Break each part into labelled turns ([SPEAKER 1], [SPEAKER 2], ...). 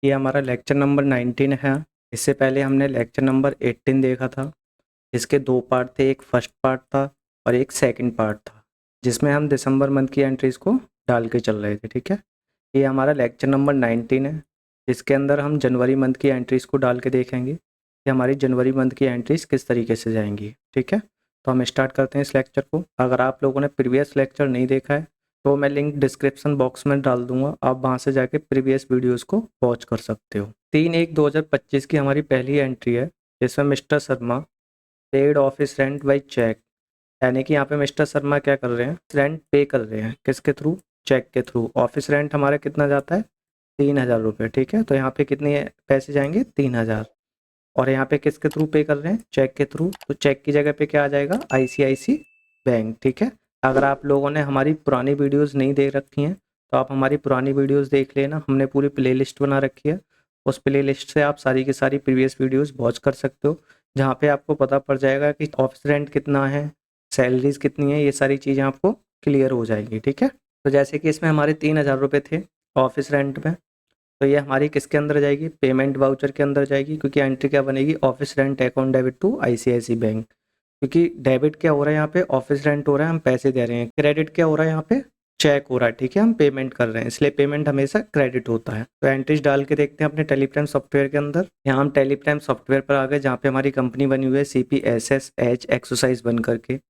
[SPEAKER 1] ये हमारा lecture number 19 है। इससे पहले हमने लेक्चर नंबर 18 देखा था। इसके दो पार्ट थे, एक फर्स्ट पार्ट था और एक सेकंड पार्ट था, जिसमें हम दिसंबर मंथ की एंट्रीज को डाल के चल रहे थे। ठीक है, ये हमारा लेक्चर नंबर 19 है। इसके अंदर हम जनवरी मंथ की एंट्रीज को डाल के देखेंगे कि हमारी जनवरी मंथ की एंट्रीज किस तरीके से जाएंगी। ठीक है, तो हम स्टार्ट करते हैं इस लेक्चर को। अगर आप लोगों ने प्रीवियस लेक्चर नहीं देखा है तो मैं लिंक डिस्क्रिप्शन बॉक्स में डाल दूंगा, आप वहां से जाके प्रीवियस वीडियोस को वॉच कर सकते हो। 3/1/2025 की हमारी पहली एंट्री है, जिसमें mister Sharma paid office rent by check, यानी कि यहाँ पे मिस्टर शर्मा क्या कर रहे हैं, रेंट पे कर रहे हैं। किसके थ्रू? चेक के थ्रू। ऑफिस रेंट हमारा कितना जाता है? 3,000 रुपये। ठीक है, तो यहाँ पे कितने पैसे जाएंगे? 3,000। और यहाँ पे किसके थ्रू पे कर रहे हैं? चेक के थ्रू। तो चेक की जगह पे क्या आ जाएगा? ICICI bank. ठीक है, अगर आप लोगों ने हमारी पुरानी वीडियोस नहीं देख रखी हैं तो आप हमारी पुरानी वीडियोस देख लेना, हमने पूरी प्लेलिस्ट बना रखी है। उस प्लेलिस्ट से आप सारी की सारी प्रीवियस वीडियोस वॉच कर सकते हो, जहाँ पे आपको पता पड़ जाएगा कि ऑफिस रेंट कितना है, सैलरीज कितनी है, ये सारी चीज़ें आपको क्लियर हो जाएंगी। ठीक है, तो जैसे कि इसमें हमारे 3,000 रुपये थे ऑफिस रेंट में, तो ये हमारी किसके अंदर जाएगी? पेमेंट वाउचर के अंदर जाएगी, क्योंकि एंट्री क्या बनेगी? Office rent account debit to ICICI bank. क्योंकि डेबिट क्या हो रहा है यहाँ पे? ऑफिस रेंट हो रहा है, हम पैसे दे रहे हैं। क्रेडिट क्या हो रहा है यहाँ पे? चेक हो रहा है। ठीक है, हम पेमेंट कर रहे हैं, इसलिए पेमेंट हमेशा क्रेडिट होता है। तो एंट्रीज डाल के देखते हैं अपने टेलीप्राइम सॉफ्टवेयर के अंदर। यहाँ हम टेलीप्राइम सॉफ्टवेयर पर आ गए, जहाँ पे हमारी कंपनी बनी हुई है CPSSH एक्सरसाइज बन करके।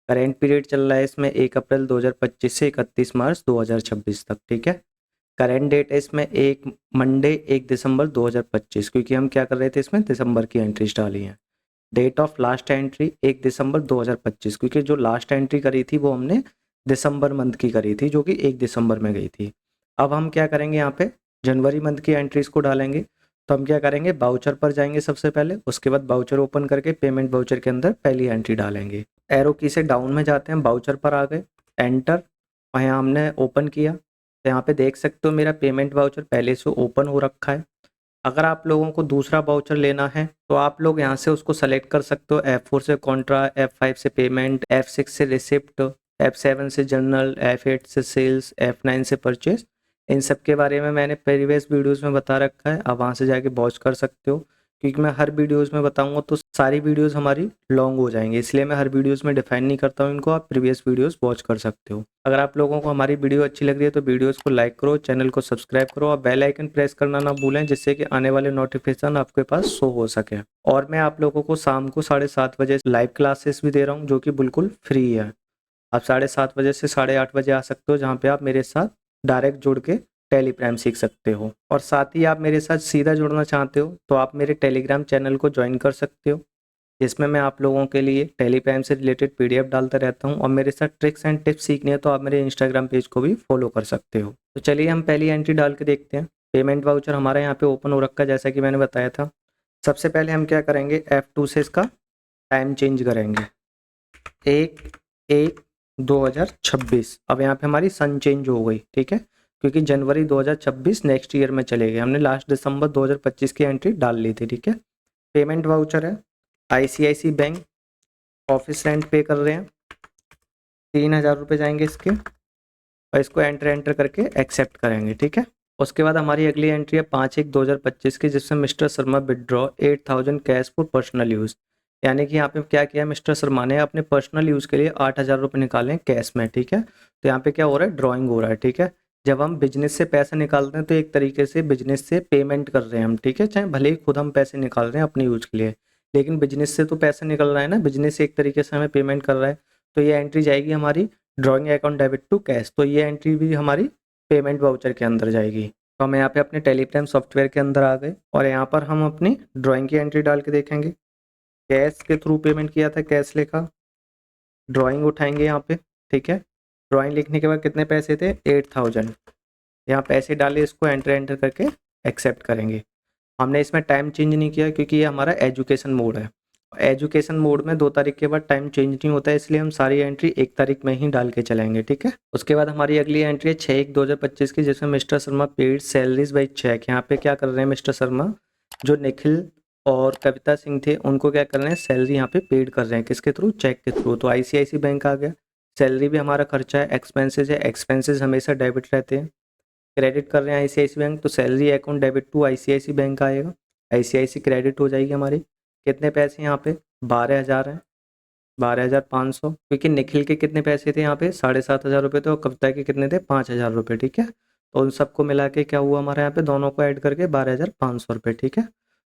[SPEAKER 1] करेंट पीरियड चल रहा है इसमें 1 अप्रैल 2025 से 31 मार्च 2026 तक। ठीक है, करेंट डेट है इसमें 1 मंडे 1 दिसंबर 2025, क्योंकि हम क्या कर रहे थे, इसमें दिसंबर की एंट्रीज डाली हैं। डेट ऑफ लास्ट एंट्री 1 दिसंबर 2025, क्योंकि जो लास्ट एंट्री करी थी वो हमने दिसंबर मंथ की करी थी, जो कि 1 दिसंबर में गई थी। अब हम क्या करेंगे, यहाँ पे जनवरी मंथ की एंट्रीज को डालेंगे। तो हम क्या करेंगे, बाउचर पर जाएंगे सबसे पहले, उसके बाद बाउचर ओपन करके पेमेंट बाउचर के अंदर पहली एंट्री डालेंगे। एरो की से डाउन में जाते हैं, बाउचर पर आ गए, एंटर, और यहाँ हमने ओपन किया। तो यहाँ पे देख सकते हो मेरा पेमेंट वाउचर पहले से ओपन हो रखा है। अगर आप लोगों को दूसरा वाउचर लेना है तो आप लोग यहाँ से उसको सेलेक्ट कर सकते हो। F4 से कॉन्ट्रा, F5 से पेमेंट, F6 से रिसिप्ट, F7 से जर्नल, F8 से सेल्स, F9 से परचेज। इन सब के बारे में मैंने प्रीवियस वीडियोस में बता रखा है, आप वहाँ से जाके वॉच कर सकते हो। क्योंकि मैं हर वीडियोस में बताऊंगा तो सारी वीडियोस हमारी लॉन्ग हो जाएंगी, इसलिए मैं हर वीडियोस में डिफाइन नहीं करता हूँ इनको, आप प्रीवियस वीडियोस वॉच कर सकते हो। अगर आप लोगों को हमारी वीडियो अच्छी लग रही है तो वीडियोस को लाइक करो, चैनल को सब्सक्राइब करो और बेल आइकन प्रेस करना ना भूलें, जिससे कि आने वाले नोटिफिकेशन आपके पास शो हो सके। और मैं आप लोगों को शाम को 7:30 बजे लाइव क्लासेस भी दे रहा हूँ, जो कि बिल्कुल फ्री है। आप 7:30 बजे से 8:30 बजे आ सकते हो, जहाँ पे आप मेरे साथ डायरेक्ट जुड़ के टेलीग्राम सीख सकते हो। और साथ ही आप मेरे साथ सीधा जुड़ना चाहते हो तो आप मेरे टेलीग्राम चैनल को ज्वाइन कर सकते हो, जिसमें मैं आप लोगों के लिए टेलीग्राम से रिलेटेड PDF डालता रहता हूँ। और मेरे साथ ट्रिक्स एंड टिप्स सीखनी है तो आप मेरे इंस्टाग्राम पेज को भी फॉलो कर सकते हो। तो चलिए हम पहली एंट्री डाल के देखते हैं। पेमेंट वाउचर हमारा यहाँ पे ओपन हो रखा है, जैसा कि मैंने बताया था। सबसे पहले हम क्या करेंगे, F2 से इसका टाइम चेंज करेंगे, 1/1/2026। अब यहाँ पे हमारी सन चेंज हो गई। ठीक है, क्योंकि जनवरी 2026 नेक्स्ट ईयर में चले गए, हमने लास्ट दिसंबर 2025 की एंट्री डाल ली थी। ठीक है, पेमेंट वाउचर है, ICICI बैंक, ऑफिस रेंट पे कर रहे हैं, 3,000 रुपये जाएंगे इसके, और इसको एंटर एंटर करके एक्सेप्ट करेंगे। ठीक है, उसके बाद हमारी अगली एंट्री है 5/1/2025 की, जिसमें mister Sharma withdraw 8,000 cash for personal use. यानी कि यहाँ पे क्या किया मिस्टर शर्मा ने, अपने पर्सनल यूज़ के लिए 8,000 रुपये निकाले कैश में। ठीक है, तो यहाँ पे क्या हो रहा है, ड्राइंग हो रहा है। ठीक है, जब हम बिजनेस से पैसे निकालते हैं तो एक तरीके से बिजनेस से पेमेंट कर रहे हैं हम। ठीक है, चाहे भले ही खुद हम पैसे निकाल रहे हैं अपने यूज के लिए, लेकिन बिजनेस से तो पैसा निकल रहा है ना, बिजनेस से एक तरीके से हमें पेमेंट कर रहा है। तो ये एंट्री जाएगी हमारी drawing account debit to cash, तो ये एंट्री भी हमारी पेमेंट वाउचर के अंदर जाएगी। तो हम यहाँ पे अपने टेलीग्राम सॉफ्टवेयर के अंदर आ गए और यहाँ पर हम अपनी ड्राइंग की एंट्री डाल के देखेंगे। कैश के थ्रू पेमेंट किया था, कैश लिखा, ड्राइंग उठाएंगे यहाँ पे। ठीक है, ड्राइंग लिखने के बाद कितने पैसे थे, 8,000। यहाँ पैसे डाले, इसको एंटर एंटर करके एक्सेप्ट करेंगे। हमने इसमें टाइम चेंज नहीं किया क्योंकि ये हमारा एजुकेशन मोड है। एजुकेशन मोड में 2 तारीख के बाद टाइम चेंज नहीं होता है, इसलिए हम सारी एंट्री 1 तारीख में ही डाल के चलेंगे। ठीक है, उसके बाद हमारी अगली एंट्री है 6/1/2025 की, जिसमें mister Sharma paid salaries by check. यहाँ पे क्या कर रहे हैं मिस्टर शर्मा, जो निखिल और कविता सिंह थे उनको क्या कर रहे हैं, सैलरी यहाँ पे पेड कर रहे हैं, किसके थ्रू, चेक के थ्रू। तो ICICI बैंक आ गया। सैलरी भी हमारा खर्चा है, एक्सपेंसेस है, एक्सपेंसेस हमेशा डेबिट रहते हैं। क्रेडिट कर रहे हैं आईसीआईसी बैंक, तो salary account debit to ICIC bank आएगा, आईसीआईसी क्रेडिट हो जाएगी हमारी। कितने पैसे यहाँ पे 12,000 हैं, 12,500, क्योंकि निखिल के कितने पैसे थे यहाँ पे 7,500 रुपये थे और कविता के कितने थे 5,000 रुपये, ठीक है। तो उन सबको मिला के क्या हुआ हमारे यहाँ पे, दोनों को ऐड करके 12,500 रुपये, ठीक है।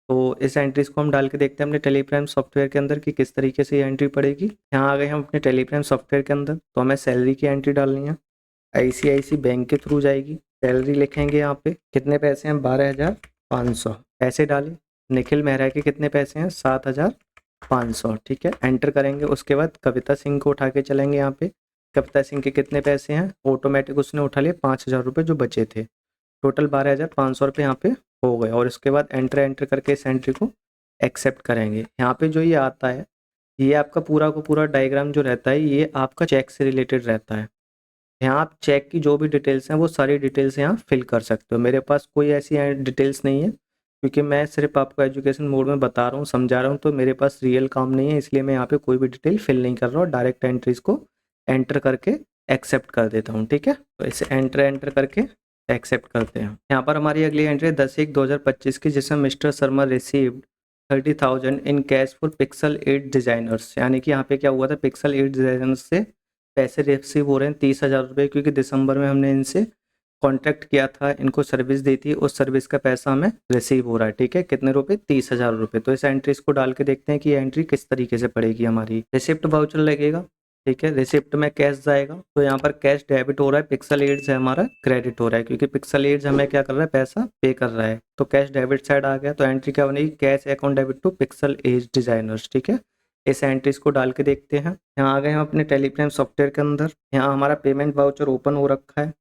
[SPEAKER 1] तो इस एंट्रीज को हम डाल के देखते हैं अपने टेलीग्राम सॉफ्टवेयर के अंदर कि किस तरीके से ये एंट्री पड़ेगी। यहाँ आ गए हम अपने टेलीग्राम सॉफ्टवेयर के अंदर, तो हमें सैलरी की एंट्री डालनी है, आईसीआईसी बैंक के थ्रू जाएगी। सैलरी लिखेंगे यहाँ पे, कितने पैसे हैं 12,500, ऐसे डालें। निखिल मेहरा के कितने पैसे हैं 7,500, ठीक है, एंटर करेंगे। उसके बाद कविता सिंह को उठा के चलेंगे यहाँ पे, कविता सिंह के कितने पैसे हैं, ऑटोमेटिक उसने उठा लिए 5,000 रुपये जो बचे थे, टोटल 12,500 रुपये यहाँ पे हो गए। और उसके बाद एंटर करके इस एंट्री को एक्सेप्ट करेंगे। यहाँ पे जो ये आता है, ये आपका पूरा का पूरा डायग्राम जो रहता है ये आपका चेक से रिलेटेड रहता है। यहाँ आप चेक की जो भी डिटेल्स हैं वो सारी डिटेल्स यहाँ फिल कर सकते हो। मेरे पास कोई ऐसी डिटेल्स नहीं है, क्योंकि मैं सिर्फ आपको एजुकेशन मोड में बता रहा हूँ, समझा रहा हूँ, तो मेरे पास रियल काम नहीं है, इसलिए मैं यहाँ पे कोई भी डिटेल फिल नहीं कर रहा हूँ, डायरेक्ट एंट्रीज को एंटर करके एक्सेप्ट कर देता हूँ, ठीक है। तो इसे एंटर करके एक्सेप्ट करते हैं। यहाँ पर हमारी अगली एंट्री है 10/1/2025 की, जिसमें mister Sharma received 30,000 in cash for pixel 8 designers. यानी कि यहाँ पे क्या हुआ था, पिक्सल 8 डिजाइनर्स से पैसे रिसीव हो रहे हैं 30,000 रुपये, क्योंकि दिसंबर में हमने इनसे कॉन्ट्रैक्ट किया था, इनको सर्विस दी थी, उस सर्विस का पैसा हमें रिसीव हो रहा है, ठीक है। कितने रुपए 30,000 रुपये। तो इस एंट्रीज को डाल के देखते हैं कि एंट्री किस तरीके से पड़ेगी हमारी। रिसिप्ट वाउचर लगेगा, ठीक है, रिसिप्ट में कैश जाएगा, तो यहाँ पर कैश डेबिट हो रहा है, पिक्सल 8 से हमारा क्रेडिट हो रहा है, क्योंकि पिक्सल 8 हमें क्या कर रहा है, पैसा पे कर रहा है, तो कैश डेबिट साइड आ गया। तो एंट्री क्या बनेगी, cash account debit to pixel 8 designers, ठीक है। इस एंट्रीज को डाल के देखते हैं। यहाँ आ गए हम अपने टेलीग्राम सॉफ्टवेयर के अंदर, यहाँ हमारा पेमेंट वाउचर ओपन हो रखा है।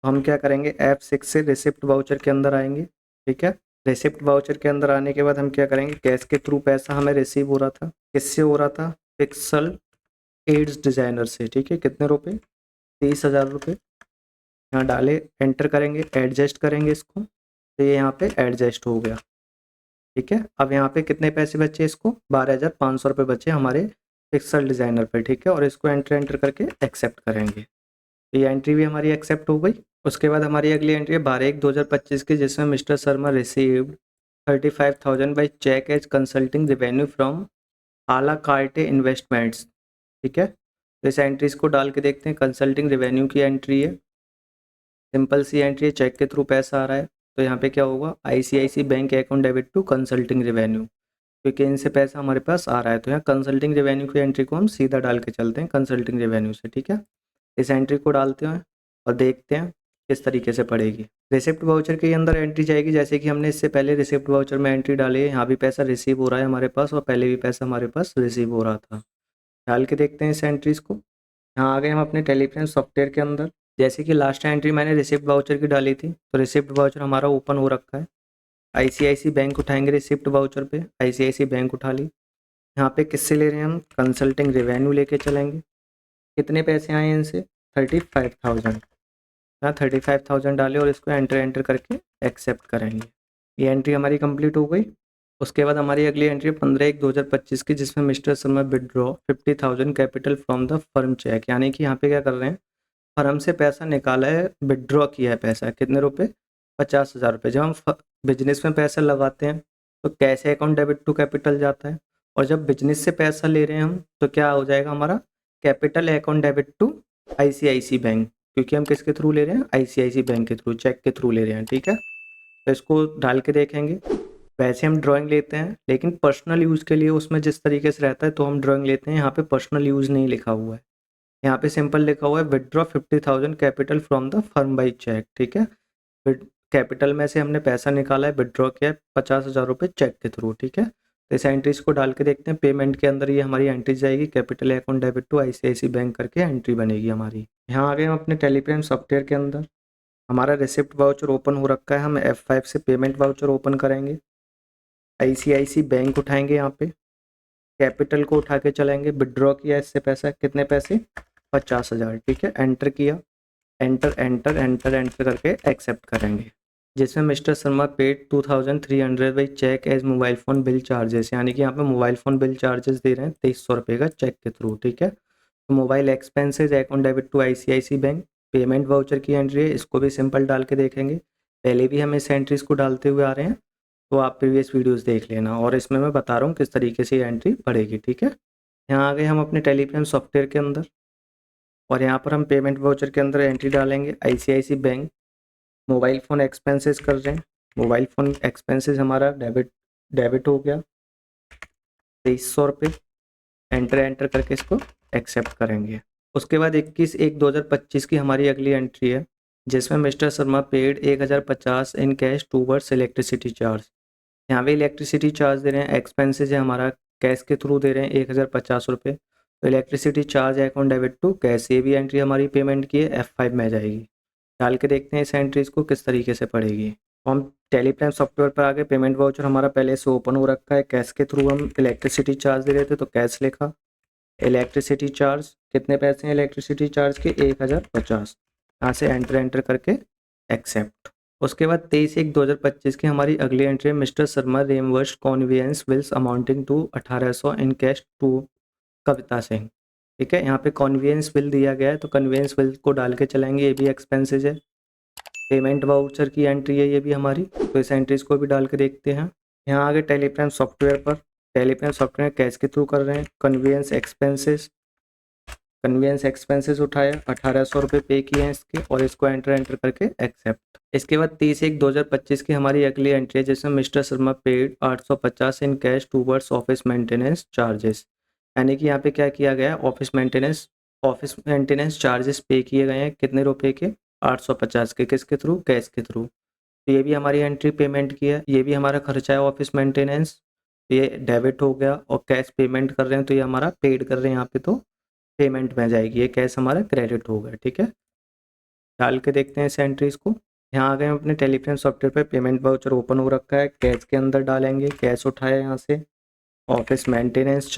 [SPEAKER 1] हम क्या करेंगे, F6 से रिसिप्ट वाउचर के अंदर आएंगे, ठीक है। रिसिप्ट वाउचर के अंदर आने के बाद हम क्या करेंगे, कैश के थ्रू पैसा हमें रिसीव हो रहा था, किससे हो रहा था, पिक्सल 8 डिजाइनर से, ठीक है। कितने रुपए 30,000 रुपये। यहाँ डाले, एंटर करेंगे, एडजस्ट करेंगे इसको, तो ये यहाँ पे एडजस्ट हो गया, ठीक है। अब यहाँ पे कितने पैसे बचे, इसको 12,500 रुपये बचे हमारे पिक्सल डिजाइनर पे, ठीक है। और इसको एंटर करके एक्सेप्ट करेंगे, तो ये एंट्री भी हमारी एक्सेप्ट हो गई। उसके बाद हमारी अगली एंट्री है 12/1/2025 की, जिसमें mister Sharma received 35,000 by check as consulting revenue from आला कार्टे इन्वेस्टमेंट्स, ठीक है। तो इस एंट्रीज को डाल के देखते हैं। कंसल्टिंग रेवेन्यू की एंट्री है, सिंपल सी एंट्री है, चेक के थ्रू पैसा आ रहा है, तो यहाँ पे क्या होगा, ICIC bank account debit to consulting revenue, क्योंकि इनसे पैसा हमारे पास आ रहा है। तो यहाँ कंसल्टिंग रेवेन्यू की एंट्री को हम सीधा डाल के चलते हैं कंसल्टिंग रेवेन्यू से, ठीक है। इस एंट्री को डालते हैं और देखते हैं किस तरीके से पड़ेगी। रिसिप्ट वाउचर के अंदर एंट्री जाएगी, जैसे कि हमने इससे पहले रिसिप्ट वाउचर में एंट्री डाली है। यहाँ भी पैसा रिसीव हो रहा है हमारे पास, और पहले भी पैसा हमारे पास रिसीव हो रहा था। डाल के देखते हैं इस एंट्रीज को। यहाँ आ गए हम अपने टेलीग्राम सॉफ्टवेयर के अंदर, जैसे कि लास्ट एंट्री मैंने रिसिप्ट वाउचर की डाली थी, तो रिसिप्ट वाउचर हमारा ओपन हो रखा है। आईसीआईसी बैंक उठाएंगे, रिसिप्ट वाउचर पे आईसीआईसी बैंक उठा ली। यहाँ पे किससे ले रहे हैं हम, कंसल्टिंग रेवेन्यू लेके चलेंगे। कितने पैसे आए इनसे 35,000, यहाँ 35,000 डाले और इसको एंटर करके एक्सेप्ट करेंगे। ये एंट्री हमारी कंप्लीट हो गई। उसके बाद हमारी अगली एंट्री 15/1/2025 की, जिसमें mister Sharma withdraw 50,000 capital from the firm check. यानी कि यहाँ पे क्या कर रहे हैं, फर्म से पैसा निकाला है, विड्रॉ किया है पैसा, कितने रुपए 50,000 रुपये। जब हम बिजनेस में पैसा लगाते हैं तो cash account debit to capital जाता है, और जब बिजनेस से पैसा ले रहे हैं हम तो क्या हो जाएगा हमारा, capital account debit to ICIC bank, क्योंकि हम किसके थ्रू ले रहे हैं, आईसीआईसी बैंक के थ्रू, चेक के थ्रू ले रहे हैं, ठीक है। तो इसको डाल के देखेंगे। वैसे हम ड्राइंग लेते हैं, लेकिन पर्सनल यूज़ के लिए उसमें जिस तरीके से रहता है तो हम ड्राइंग लेते हैं। यहाँ पे पर्सनल यूज़ नहीं लिखा हुआ है, यहाँ पे सिंपल लिखा हुआ है withdraw 50,000 capital from the firm by check, ठीक है। कैपिटल में से हमने पैसा निकाला है, विड्रॉ किया है 50,000 रुपये चेक के थ्रू, ठीक है। तो इस एंट्रीज को डाल के देखते हैं। पेमेंट के अंदर ये हमारी एंट्री जाएगी, capital account debit to ICIC bank करके एंट्री बनेगी हमारी। यहाँ आ गए हम अपने टेलीग्राम सॉफ्टवेयर के अंदर, हमारा रिसिप्ट वाउचर ओपन हो रखा है। हम F5 से पेमेंट वाउचर ओपन करेंगे, आईसीआईसी बैंक उठाएंगे, यहाँ पे कैपिटल को उठा के चलेंगे, विड्रॉ किया इससे पैसा, कितने पैसे 50,000, ठीक है। एंटर किया, एंटर करके एक्सेप्ट करेंगे, जिसमें mister Sharma paid 2,300 by check as mobile phone bill charges. यानी कि यहाँ पे मोबाइल फ़ोन बिल चार्जेस दे रहे हैं 2,300 रुपये का चेक के थ्रू, ठीक है। तो mobile expenses account debit to ICIC bank, payment voucher की एंट्री है, इसको भी सिंपल डाल के देखेंगे। पहले भी हम इस एंट्रीज को डालते हुए आ रहे हैं, तो आप प्रीवियस वीडियोस देख लेना, और इसमें मैं बता रहा हूँ किस तरीके से ये एंट्री पड़ेगी, ठीक है। यहाँ आ गए हम अपने टेलीग्राम सॉफ्टवेयर के अंदर, और यहाँ पर हम पेमेंट वाउचर के अंदर एंट्री डालेंगे ICICI bank. Mobile phone expenses कर रहे हैं, मोबाइल फ़ोन एक्सपेंसेस हमारा डेबिट हो गया 2300 रुपये। एंटर करके इसको एक्सेप्ट करेंगे। उसके बाद 21/1/2025 की हमारी अगली एंट्री है, जिसमें mister Sharma paid 1050 in cash towards electricity charge. यहाँ पे इलेक्ट्रिसिटी चार्ज दे रहे हैं, एक्सपेंसेस है हमारा, कैश के थ्रू दे रहे हैं 1050 रुपये। तो electricity charge account debit to cash, ये भी एंट्री हमारी पेमेंट की है, F5 में आ जाएगी। डाल के देखते हैं इस एंट्रीज को किस तरीके से पड़ेगी। तो हम टेलीग्राम सॉफ्टवेयर पर आगे, पेमेंट वाउचर हमारा पहले से ओपन हो रखा है, कैश के थ्रू हम इलेक्ट्रिसिटी चार्ज दे रहे थे, तो कैश लिखा। इलेक्ट्रिसिटी चार्ज कितने पैसे हैं इलेक्ट्रिसिटी चार्ज के, 1050। यहाँ से एंटर करके एक्सेप्ट। उसके बाद 23/1/2025 की हमारी अगली एंट्री है, mister Sharma reimburses conveyance bills amounting to 1800 in cash to Kavita Singh. ठीक है, यहाँ पे कॉन्वेंस बिल दिया गया है, तो कन्वेंस बिल को डाल के चलाएंगे, ये भी एक्सपेंसेस है। पेमेंट वाउचर की एंट्री है ये भी हमारी, तो इस एंट्रीज को भी डाल के देखते हैं। यहाँ आगे टेलीग्राम सॉफ्टवेयर पर, टेलीग्राम सॉफ्टवेयर कैश के थ्रू कर रहे हैं, कन्वेंस एक्सपेंसेस उठाया, 1800 रुपये पे किए हैं इसके, और इसको एंटर करके एक्सेप्ट। इसके बाद 30/1/2025 की हमारी अगली एंट्री है, जिसमें mister Sharma paid 850 in cash towards office maintenance charges. यानी कि यहाँ पे क्या किया गया है, ऑफिस मेंटेनेंस चार्जेस पे किए गए हैं, कितने रुपए के, 850 के। किसके थ्रू, कैश के थ्रू। तो ये भी हमारी एंट्री पेमेंट की है, ये भी हमारा खर्चा है ऑफिस मेंटेनेंस, ये डेबिट हो गया। और कैश पेमेंट कर रहे हैं, तो ये हमारा पेड कर रहे हैं यहाँ पे, तो पेमेंट में जाएगी, ये कैश हमारा क्रेडिट हो गया, ठीक है। डाल के देखते हैं इस एंट्रीज को। यहाँ आ गए हम अपने टेलीग्राम सॉफ्टवेयर पे, पेमेंट वाउचर ओपन हो रखा है, कैश के अंदर डालेंगे, कैश उठाया यहाँ से, ऑफिस मेंटेनेंस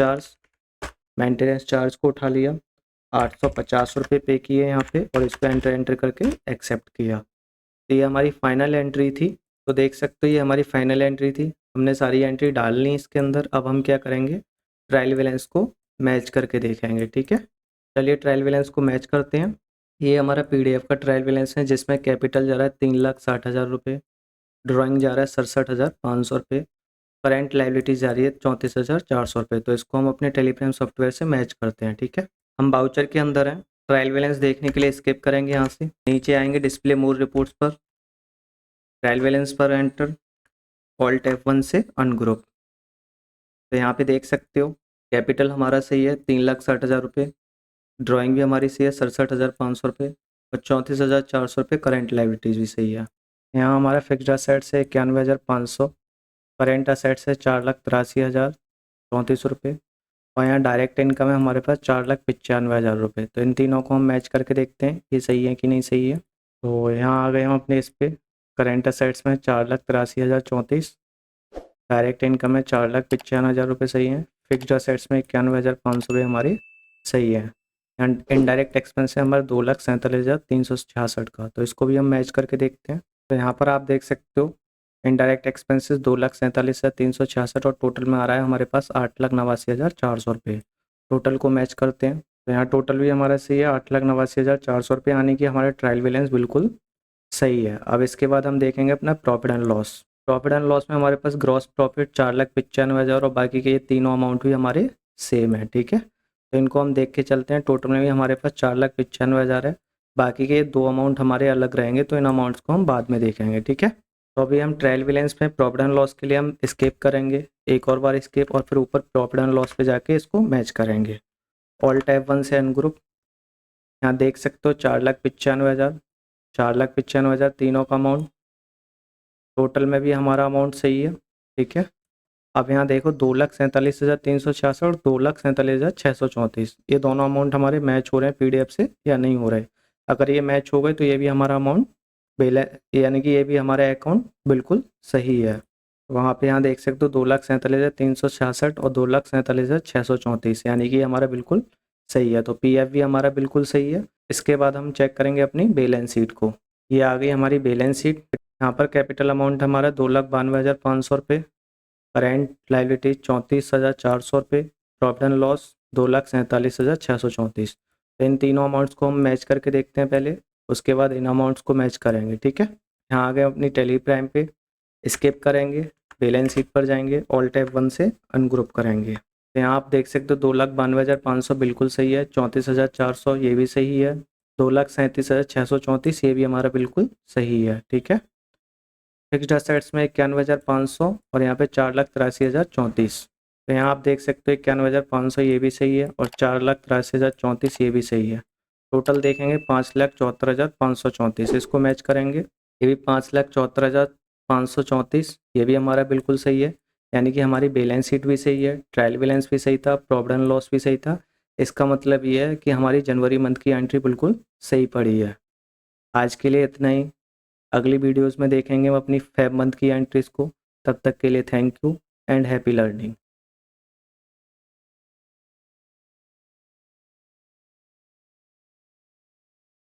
[SPEAKER 1] चार्ज को उठा लिया, 850 रुपये पे किए यहाँ पे, और इसको एंटर करके एक्सेप्ट किया। तो ये हमारी फाइनल एंट्री थी। तो देख सकते हो ये हमारी फाइनल एंट्री थी, हमने सारी एंट्री डाल ली इसके अंदर। अब हम क्या करेंगे, ट्रायल बैलेंस को मैच करके देखेंगे, ठीक है। चलिए ट्रायल बैलेंस को मैच करते हैं। ये हमारा PDF का ट्रायल बैलेंस है, जिसमें कैपिटल जा रहा है 3,60,000 रुपये, ड्राइंग जा रहा है 67,500 रुपये, करेंट लाइबिलिटीज जा रही है 34,400 रुपये। तो इसको हम अपने टेलीग्राम सॉफ्टवेयर से मैच करते हैं, ठीक है। हम बाउचर के अंदर हैं, ट्रायल बैलेंस देखने के लिए स्किप करेंगे, यहाँ से नीचे आएंगे डिस्प्ले मोर रिपोर्ट्स पर, ट्रायल बैलेंस पर एंटर, ऑल्ट F1 से अनग्रुप। तो यहाँ पे देख सकते हो कैपिटल हमारा सही है 3,60,000 रुपये, ड्राइंग भी हमारी सही है 67,500 रुपये, और 34,400 रुपये करेंट लाइबिलिटीज़ भी सही है। यहाँ हमारा फिक्स्ड असेट्स है 91,500, करेंट असेट्स है 4,83,034 रुपये, और यहाँ डायरेक्ट इनकम है हमारे पास 4,95,000 रुपये। तो इन तीनों को हम मैच करके देखते हैं ये सही है कि नहीं सही है। तो यहाँ आ गए हम अपने इस पर, करेंट असेट्स में 4,83,034, डायरेक्ट इनकम में 4,95,000 रुपये सही है, फिक्स्ड असेट्स में 91,500 रुपये हमारी सही है, एंड इनडायरेक्ट एक्सपेंस है हमारा 2,47,366 का। तो इसको भी हम मैच करके देखते हैं। तो यहाँ पर आप देख सकते हो इनडायरेक्ट एक्सपेंसेस 2,47,366, और टोटल में आ रहा है हमारे पास 8,89,400 रुपये। टोटल को मैच करते हैं, तो यहाँ टोटल भी हमारा सही है 8,89,400 रुपये, यानी कि हमारा ट्रायल बैलेंस बिल्कुल सही है। अब इसके बाद हम देखेंगे अपना profit and loss. Profit and loss में हमारे पास ग्रॉस प्रॉफिट 4,95,000, और बाकी के ये तीनों अमाउंट भी हमारे सेम है, ठीक है। तो इनको हम देख के चलते हैं। टोटल में भी हमारे पास 4,95,000 है, बाकी के दो अमाउंट हमारे अलग रहेंगे, तो इन अमाउंट्स को हम बाद में देखेंगे, ठीक है। तो अभी हम ट्रायल बैलेंस में प्रॉफिट एंड लॉस के लिए हम स्किप करेंगे, एक और बार स्किप, और फिर ऊपर प्रॉफिट एंड लॉस पे जाके इसको मैच करेंगे। ऑल्ट F1 से अनग्रुप, यहाँ देख सकते हो 4,95,000, 4,95,000 तीनों का अमाउंट, टोटल में भी हमारा अमाउंट सही है, ठीक है। अब यहाँ देखो 2,47,366 और 2,47,634, ये दोनों अमाउंट हमारे मैच हो रहे हैं PDF से या नहीं हो रहे। अगर ये मैच हो गए तो ये भी हमारा अमाउंट यानी कि ये भी हमारा अकाउंट बिल्कुल सही है। वहाँ पे यहाँ देख सकते हो 2,47,366 और 2,47,634, यानी कि हमारा बिल्कुल सही है। तो PF भी हमारा बिल्कुल सही है। इसके बाद हम चेक करेंगे अपनी बैलेंस शीट को। ये आ गई हमारी बैलेंस शीट। यहाँ पर कैपिटल अमाउंट हमारा 2,92,500 रुपये, करेंट लाइबिलिटी 34,400 रुपये, प्रॉफिट एंड लॉस 2,47,634। तो इन तीनों अमाउंट्स को हम मैच करके देखते हैं पहले। उसके बाद इन अमाउंट्स को मैच करेंगे। ठीक है, यहाँ आ गए अपनी टैली प्राइम पे, स्किप करेंगे, बैलेंस शीट पर जाएंगे, ऑल टैब 1 से अनग्रुप करेंगे। तो यहाँ आप देख सकते हो 2,92,500 बिल्कुल सही है, 34,400 ये भी सही है, 2,37,634 ये भी हमारा बिल्कुल सही है। ठीक है, फिक्स्ड असेट्स में 91,500 और यहाँ पे 4,83,034। तो यहाँ आप देख सकते हो 91,500 ये भी सही है और 4,83,034 ये भी सही है। टोटल देखेंगे 5,74,534, इसको मैच करेंगे। ये भी 5,74,534 ये भी हमारा बिल्कुल सही है, यानी कि हमारी बैलेंस शीट भी सही है, ट्रायल बैलेंस भी सही था, प्रॉफिट एंड लॉस भी सही था। इसका मतलब ये है कि हमारी जनवरी मंथ की एंट्री बिल्कुल सही पड़ी है। आज के लिए इतना ही, अगली वीडियोस में देखेंगे हम अपनी फेब मंथ की एंट्रीज को। तब तक के लिए thank you and happy learning.